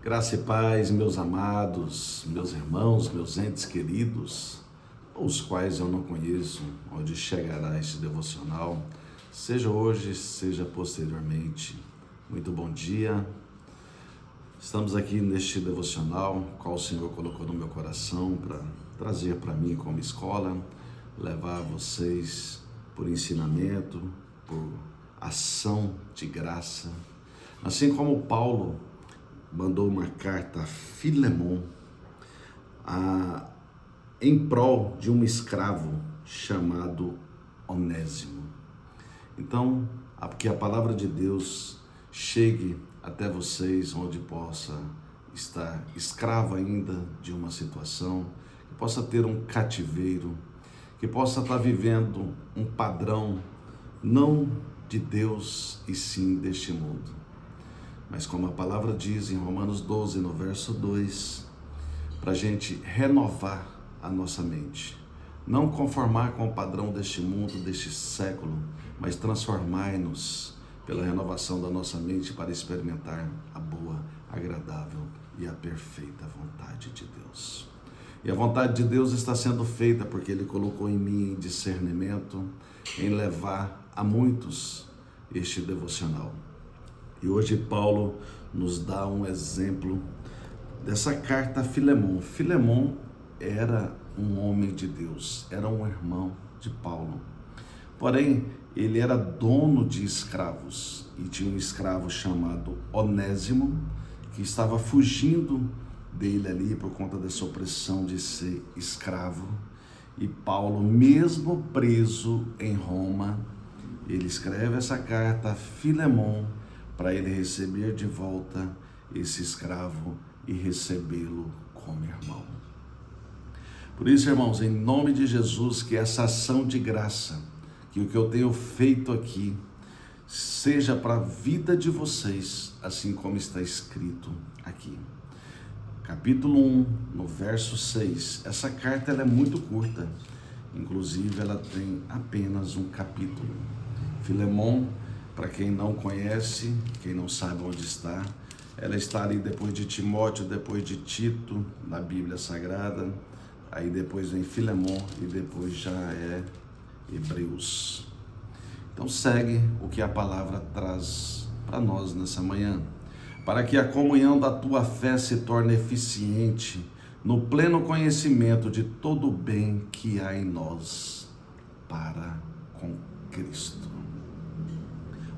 Graça e paz, meus amados, meus irmãos, meus entes queridos, os quais eu não conheço, onde chegará este devocional, seja hoje, seja posteriormente. Muito bom dia. Estamos aqui neste devocional, qual o Senhor colocou no meu coração para trazer para mim como escola, levar vocês por ensinamento, por ação de graça. Assim como Paulo mandou uma carta a Filemon em prol de um escravo chamado Onésimo. Então, que a palavra de Deus chegue até vocês, onde possa estar escravo ainda de uma situação, que possa ter um cativeiro, que possa estar vivendo um padrão não de Deus e sim deste mundo. Mas como a palavra diz em Romanos 12, no verso 2, para a gente renovar a nossa mente. Não conformar com o padrão deste mundo, deste século, mas transformar-nos pela renovação da nossa mente para experimentar a boa, agradável e a perfeita vontade de Deus. E a vontade de Deus está sendo feita porque Ele colocou em mim discernimento, em levar a muitos este devocional. E hoje Paulo nos dá um exemplo dessa carta a Filemon. Filemon era um homem de Deus, era um irmão de Paulo. Porém, ele era dono de escravos e tinha um escravo chamado Onésimo, que estava fugindo dele ali por conta dessa opressão de ser escravo. E Paulo, mesmo preso em Roma, ele escreve essa carta a Filemon para ele receber de volta esse escravo e recebê-lo como irmão. Por isso, irmãos, em nome de Jesus, que essa ação de graça, que o que eu tenho feito aqui, seja para a vida de vocês, assim como está escrito aqui. Capítulo 1, no verso 6. Essa carta ela é muito curta, inclusive ela tem apenas um capítulo. Filemon, para quem não conhece, quem não sabe onde está, ela está ali depois de Timóteo, depois de Tito, na Bíblia Sagrada, aí depois vem Filemon e depois já é Hebreus. Então segue o que a palavra traz para nós nessa manhã. Para que a comunhão da tua fé se torne eficiente no pleno conhecimento de todo o bem que há em nós para com Cristo.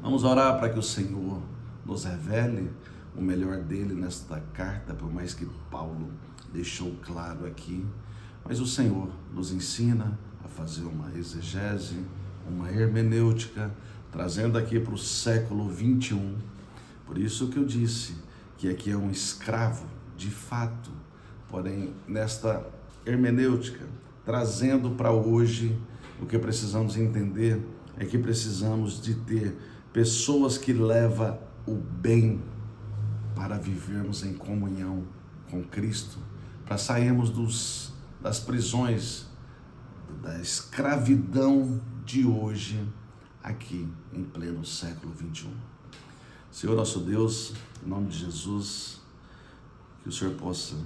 Vamos orar para que o Senhor nos revele o melhor dele nesta carta, por mais que Paulo deixou claro aqui. Mas o Senhor nos ensina a fazer uma exegese, uma hermenêutica, trazendo aqui para o século 21. Por isso que eu disse que aqui é um escravo de fato, porém nesta hermenêutica, trazendo para hoje, o que precisamos entender é que precisamos de ter pessoas que levam o bem para vivermos em comunhão com Cristo, para sairmos das prisões, da escravidão de hoje, aqui em pleno século 21. Senhor nosso Deus, em nome de Jesus, que o Senhor possa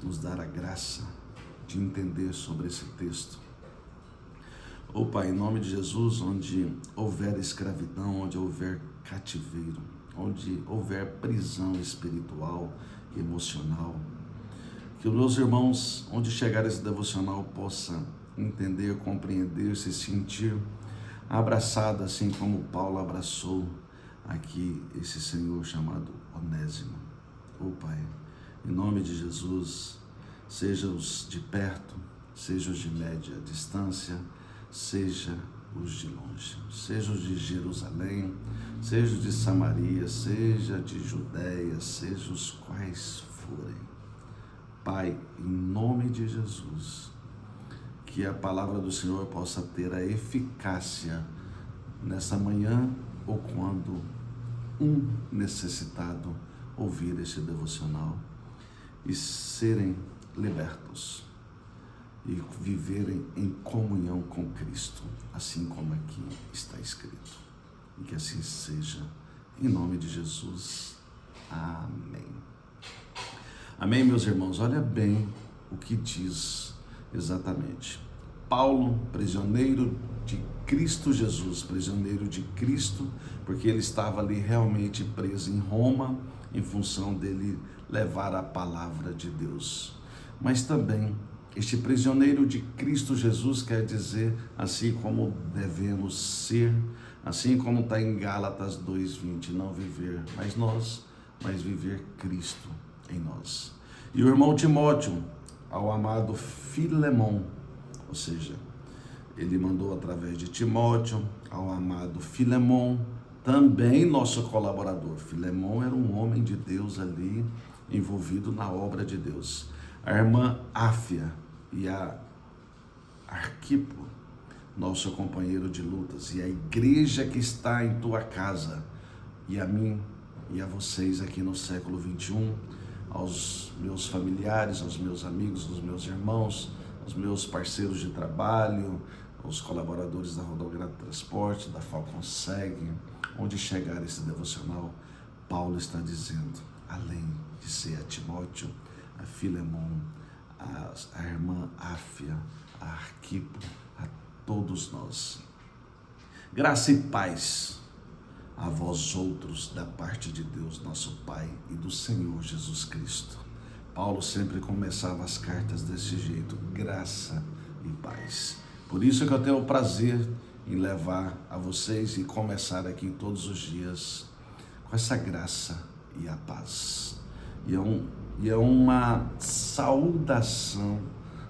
nos dar a graça de entender sobre esse texto. Ó Pai, em nome de Jesus, onde houver escravidão, onde houver cativeiro, onde houver prisão espiritual e emocional, que os meus irmãos, onde chegar esse devocional, possam entender, compreender, se sentir abraçado, assim como Paulo abraçou aqui esse Senhor chamado Onésimo. Ó Pai, em nome de Jesus, seja os de perto, seja os de média distância, seja os de longe, seja os de Jerusalém, seja os de Samaria, seja de Judéia, seja os quais forem. Pai, em nome de Jesus, que a palavra do Senhor possa ter a eficácia nessa manhã ou quando um necessitado ouvir este devocional e serem libertos e viverem em comunhão com Cristo, assim como aqui está escrito. E que assim seja, em nome de Jesus. Amém. Amém, meus irmãos? Olha bem o que diz exatamente. Paulo, prisioneiro de Cristo Jesus, prisioneiro de Cristo, porque ele estava ali realmente preso em Roma, em função dele levar a palavra de Deus. Mas também, este prisioneiro de Cristo Jesus quer dizer, assim como devemos ser, assim como está em Gálatas 2:20, não viver mais nós, mas viver Cristo em nós. E o irmão Timóteo, ao amado Filemon, ou seja, ele mandou através de Timóteo ao amado Filemon, também nosso colaborador. Filemon era um homem de Deus ali, envolvido na obra de Deus. A irmã Áfia e a Arquipo, nosso companheiro de lutas, e a igreja que está em tua casa, e a mim e a vocês aqui no século 21, aos meus familiares, aos meus amigos, aos meus irmãos, aos meus parceiros de trabalho, aos colaboradores da Rodogrado Transporte, da Falconseg, onde chegar esse devocional, Paulo está dizendo, além de ser a Timóteo, a Filemon, a irmã Áfia, a Arquipo, a todos nós. Graça e paz a vós outros da parte de Deus, nosso Pai, e do Senhor Jesus Cristo. Paulo sempre começava as cartas desse jeito, graça e paz. Por isso que eu tenho o prazer em levar a vocês e começar aqui todos os dias com essa graça e a paz. E é uma saudação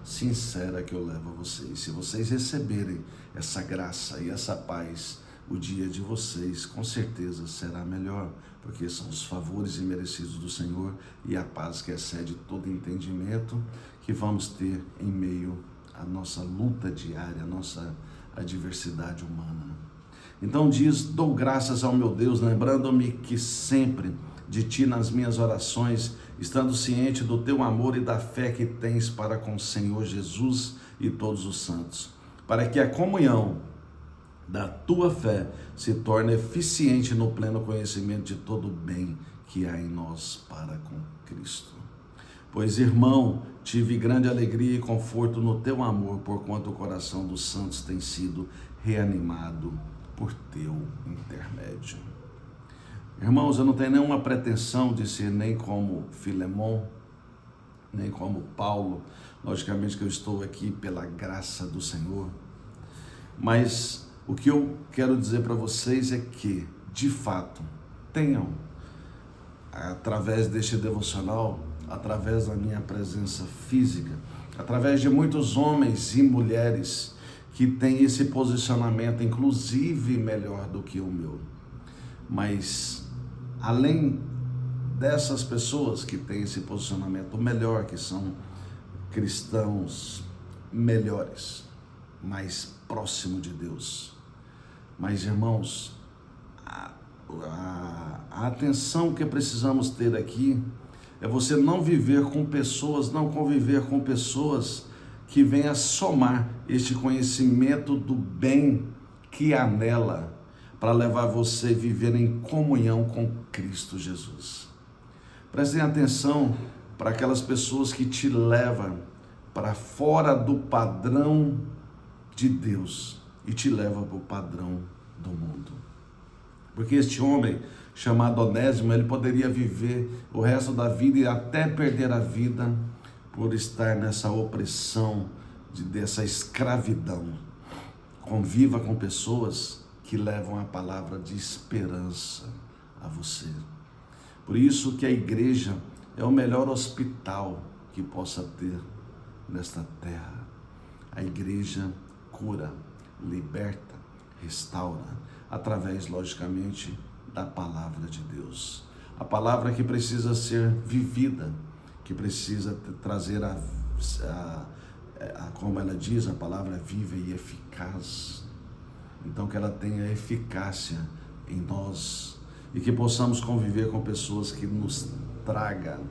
sincera que eu levo a vocês. Se vocês receberem essa graça e essa paz, o dia de vocês com certeza será melhor, porque são os favores imerecidos do Senhor e a paz que excede todo entendimento que vamos ter em meio à nossa luta diária, à nossa adversidade humana. Então diz, dou graças ao meu Deus, lembrando-me que sempre de ti nas minhas orações, estando ciente do teu amor e da fé que tens para com o Senhor Jesus e todos os santos, para que a comunhão da tua fé se torne eficiente no pleno conhecimento de todo o bem que há em nós para com Cristo. Pois, irmão, tive grande alegria e conforto no teu amor, porquanto o coração dos santos tem sido reanimado por teu intermédio. Irmãos, eu não tenho nenhuma pretensão de ser nem como Filemon, nem como Paulo. Logicamente que eu estou aqui pela graça do Senhor, mas o que eu quero dizer para vocês é que, de fato, tenham, através deste devocional, através da minha presença física, através de muitos homens e mulheres que têm esse posicionamento, inclusive melhor do que o meu. Mas, além dessas pessoas que têm esse posicionamento melhor, que são cristãos melhores, mais próximo de Deus. Mas, irmãos, a atenção que precisamos ter aqui é você não viver com pessoas, não conviver com pessoas que venham somar este conhecimento do bem que há nela para levar você a viver em comunhão com Cristo Jesus. Prestem atenção para aquelas pessoas que te levam para fora do padrão de Deus e te leva para o padrão do mundo. Porque este homem chamado Onésimo, ele poderia viver o resto da vida e até perder a vida por estar nessa opressão, dessa escravidão. Conviva com pessoas que levam a palavra de esperança a você. Por isso que a igreja é o melhor hospital que possa ter nesta terra. A igreja cura, liberta, restaura, através, logicamente, da palavra de Deus. A palavra que precisa ser vivida, que precisa trazer como ela diz, a palavra viva e eficaz. Então, que ela tenha eficácia em nós e que possamos conviver com pessoas que nos tragam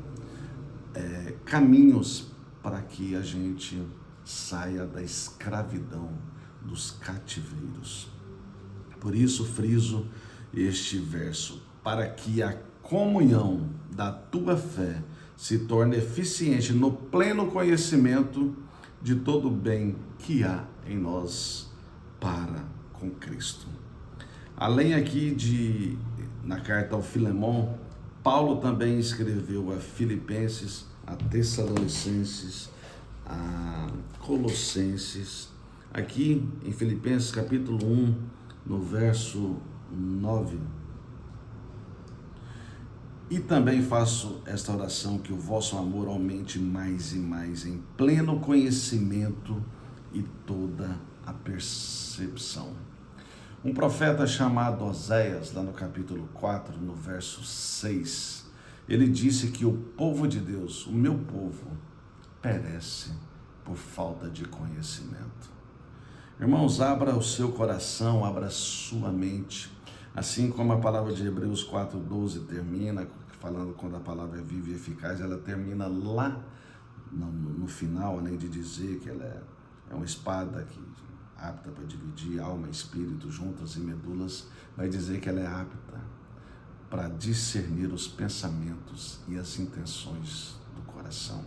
caminhos para que a gente saia da escravidão, dos cativeiros. Por isso friso este verso, para que a comunhão da tua fé se torna eficiente no pleno conhecimento de todo o bem que há em nós para com Cristo. Além aqui na carta ao Filemon, Paulo também escreveu a Filipenses, a Tessalonicenses, a Colossenses. Aqui em Filipenses capítulo 1, no verso 9. E também faço esta oração, que o vosso amor aumente mais e mais em pleno conhecimento e toda a percepção. Um profeta chamado Oséias, lá no capítulo 4, no verso 6, ele disse que o povo de Deus, o meu povo, perece por falta de conhecimento. Irmãos, abra o seu coração, abra a sua mente, assim como a palavra de Hebreus 4:12 termina, falando quando a palavra é viva e eficaz, ela termina lá no final, além de dizer que ela é uma espada que apta para dividir alma e espírito, juntas e medulas, vai dizer que ela é apta para discernir os pensamentos e as intenções do coração.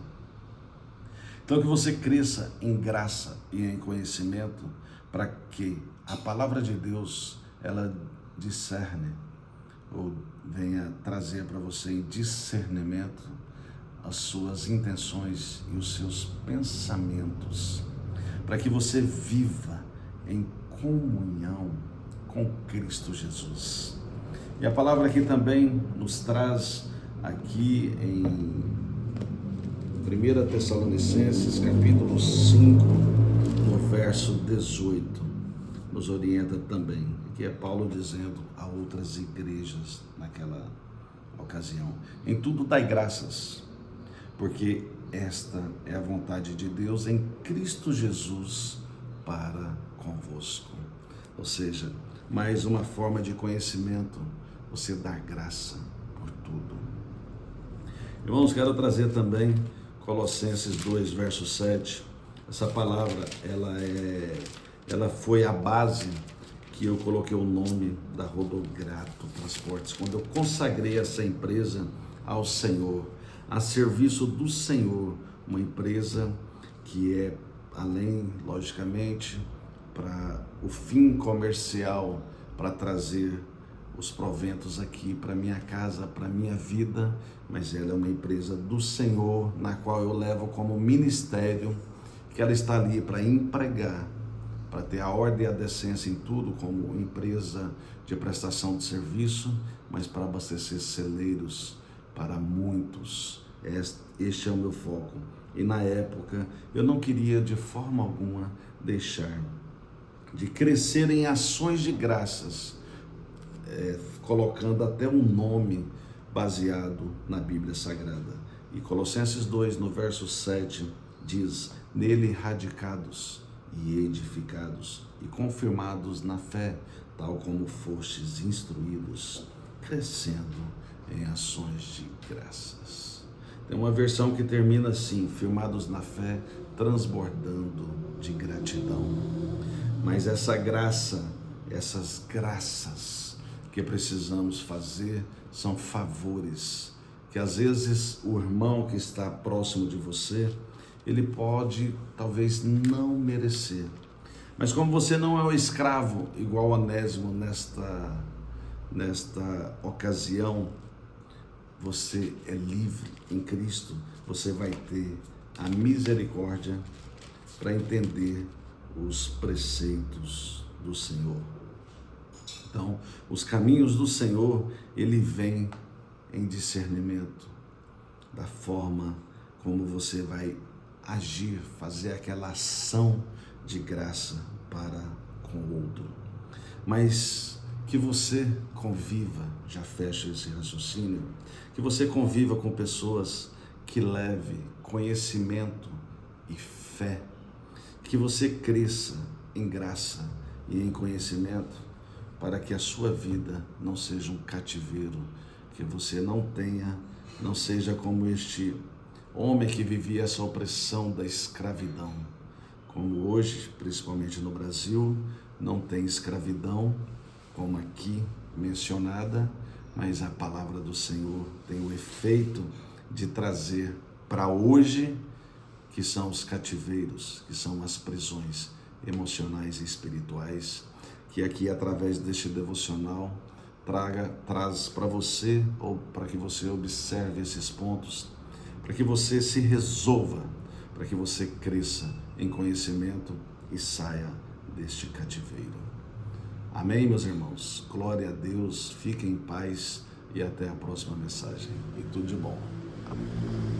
Então que você cresça em graça e em conhecimento, para que a palavra de Deus, ela discerne, ou venha trazer para você em discernimento as suas intenções e os seus pensamentos, para que você viva em comunhão com Cristo Jesus. E a palavra aqui também nos traz aqui em 1 Tessalonicenses capítulo 5, no verso 18, nos orienta também, que é Paulo dizendo a outras igrejas naquela ocasião: em tudo dai graças, porque esta é a vontade de Deus em Cristo Jesus para convosco. Ou seja, mais uma forma de conhecimento, você dar graça por tudo. Irmãos, quero trazer também Colossenses 2, verso 7. Essa palavra, ela foi a base que eu coloquei o nome da Rodograto Transportes, quando eu consagrei essa empresa ao Senhor, a serviço do Senhor, uma empresa que é além, logicamente, para o fim comercial, para trazer os proventos aqui para minha casa, para minha vida, mas ela é uma empresa do Senhor, na qual eu levo como ministério, que ela está ali para empregar, para ter a ordem e a decência em tudo, como empresa de prestação de serviço, mas para abastecer celeiros para muitos. Este é o meu foco. E na época eu não queria de forma alguma deixar de crescer em ações de graças, colocando até um nome baseado na Bíblia Sagrada. E Colossenses 2, no verso 7, diz: nele radicados e edificados e confirmados na fé, tal como fostes instruídos, crescendo em ações de graças. Tem uma versão que termina assim: firmados na fé, transbordando de gratidão. Mas essa graça, essas graças que precisamos fazer são favores que às vezes o irmão que está próximo de você, ele pode talvez não merecer. Mas como você não é um escravo igual Onésimo nesta ocasião, você é livre em Cristo, você vai ter a misericórdia para entender os preceitos do Senhor. Então, os caminhos do Senhor, ele vem em discernimento da forma como você vai agir, fazer aquela ação de graça para com o outro. Mas que você conviva, já fecha esse raciocínio, que você conviva com pessoas que levem conhecimento e fé, que você cresça em graça e em conhecimento, para que a sua vida não seja um cativeiro, que você não seja como este homem que vivia essa opressão da escravidão. Como hoje, principalmente no Brasil, não tem escravidão, como aqui mencionada, mas a palavra do Senhor tem o efeito de trazer para hoje, que são os cativeiros, que são as prisões emocionais e espirituais, que aqui através deste devocional traz para você, ou para que você observe esses pontos, para que você se resolva, para que você cresça em conhecimento e saia deste cativeiro. Amém, meus irmãos? Glória a Deus, fiquem em paz e até a próxima mensagem. E tudo de bom. Amém.